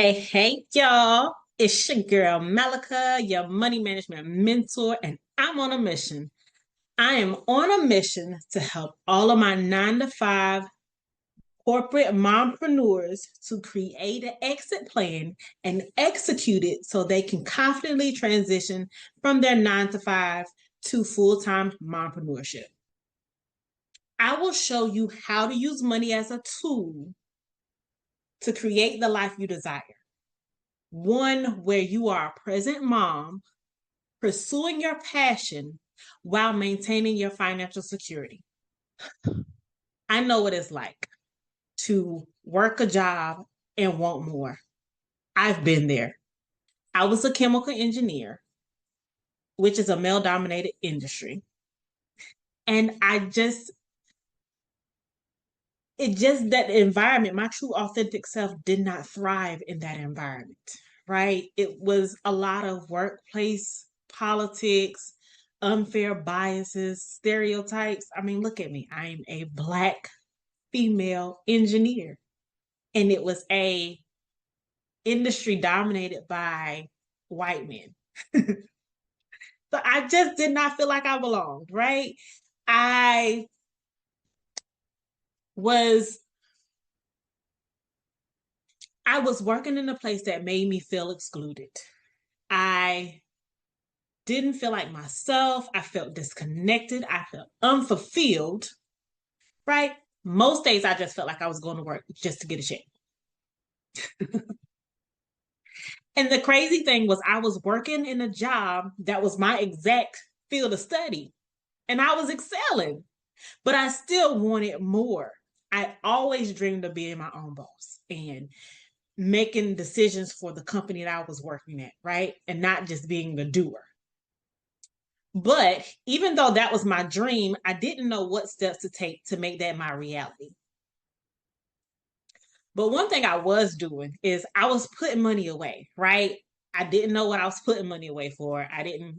Hey, y'all. It's your girl, Malikah, your money management mentor, and I'm on a mission. I am on a mission to help all of my 9 to 5 corporate mompreneurs to create an exit plan and execute it so they can confidently transition from their 9 to 5 to full-time mompreneurship. I will show you how to use money as a tool to create the life you desire. One where you are a present mom, pursuing your passion while maintaining your financial security. I know what it's like to work a job and want more. I've been there. I was a chemical engineer, which is a male dominated industry. And that environment, my true authentic self did not thrive in that environment, right? It was a lot of workplace politics, unfair biases, stereotypes. I mean, look at me. I'm a Black female engineer, and it was a industry dominated by white men. So I just did not feel like I belonged, right? I was I was working in a place that made me feel excluded. I didn't feel like myself. I felt disconnected. I felt unfulfilled, right? Most days I just felt like I was going to work just to get a check. And the crazy thing was, I was working in a job that was my exact field of study, and I was excelling, but I still wanted more. I always dreamed of being my own boss and making decisions for the company that I was working at, right? And not just being the doer. But even though that was my dream, I didn't know what steps to take to make that my reality. But one thing I was doing is I was putting money away, right? I didn't know what I was putting money away for. I didn't,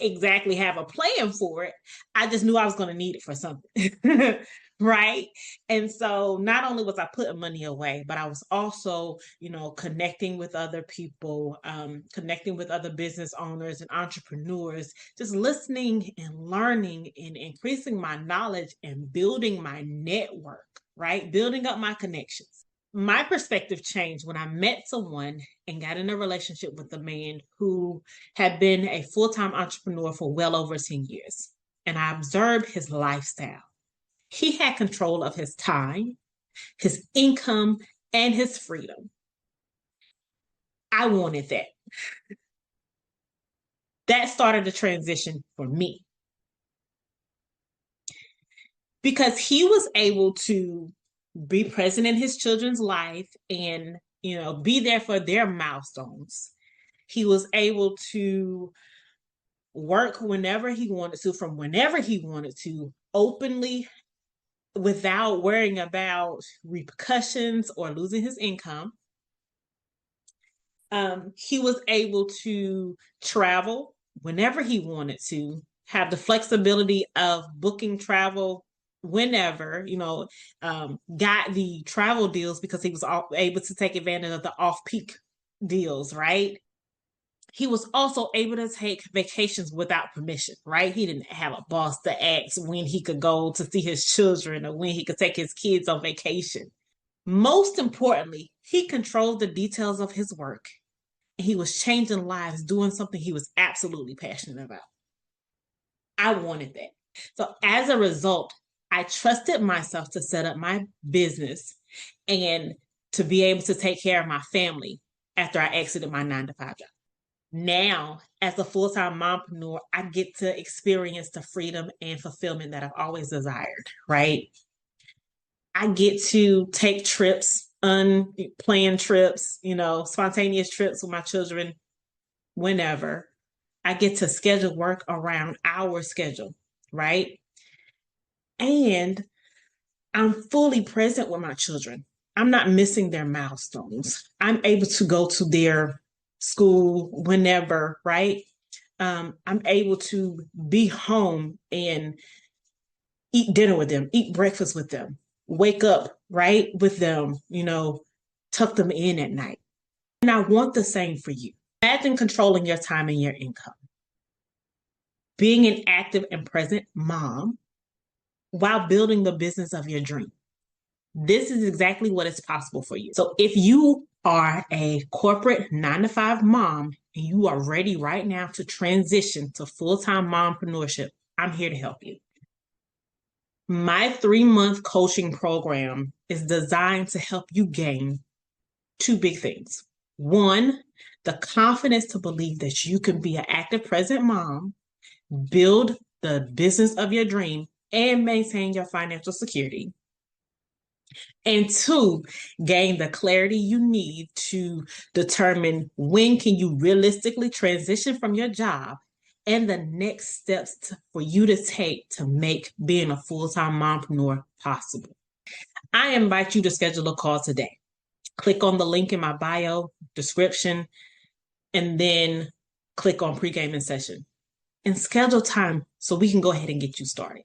exactly have a plan for it. I just knew I was going to need it for something. Right. And so not only was I putting money away, but I was also, connecting with other people, connecting with other business owners and entrepreneurs, just listening and learning and increasing my knowledge and building my network, right? Building up my connections. My perspective changed when I met someone and got in a relationship with a man who had been a full-time entrepreneur for well over 10 years. And I observed his lifestyle. He had control of his time, his income, and his freedom. I wanted that. That started a transition for me because he was able to be present in his children's life and, be there for their milestones. He was able to work whenever he wanted to, from whenever he wanted to, openly, without worrying about repercussions or losing his income. He was able to travel whenever he wanted to, have the flexibility of booking travel whenever, got the travel deals because he was able to take advantage of the off-peak deals, right? He was also able to take vacations without permission, right? He didn't have a boss to ask when he could go to see his children or when he could take his kids on vacation. Most importantly, he controlled the details of his work, and he was changing lives, doing something he was absolutely passionate about. I wanted that. So as a result, I trusted myself to set up my business and to be able to take care of my family after I exited my 9 to 5 job. Now, as a full-time mompreneur, I get to experience the freedom and fulfillment that I've always desired, right? I get to take trips, unplanned trips, spontaneous trips with my children whenever. I get to schedule work around our schedule, right? And I'm fully present with my children. I'm not missing their milestones. I'm able to go to their school whenever, right? I'm able to be home and eat dinner with them, eat breakfast with them, wake up, right, with them, tuck them in at night. And I want the same for you. Imagine controlling your time and your income, being an active and present mom while building the business of your dream. This is exactly what is possible for you. So if you are a corporate 9-to-5 mom and you are ready right now to transition to full-time mompreneurship, I'm here to help you. My 3-month coaching program is designed to help you gain 2 big things. 1, the confidence to believe that you can be an active, present mom, build the business of your dream, and maintain your financial security. And 2, gain the clarity you need to determine when can you realistically transition from your job and the next steps for you to take to make being a full-time mompreneur possible. I invite you to schedule a call today. Click on the link in my bio description and then click on pre-gaming session and schedule time so we can go ahead and get you started.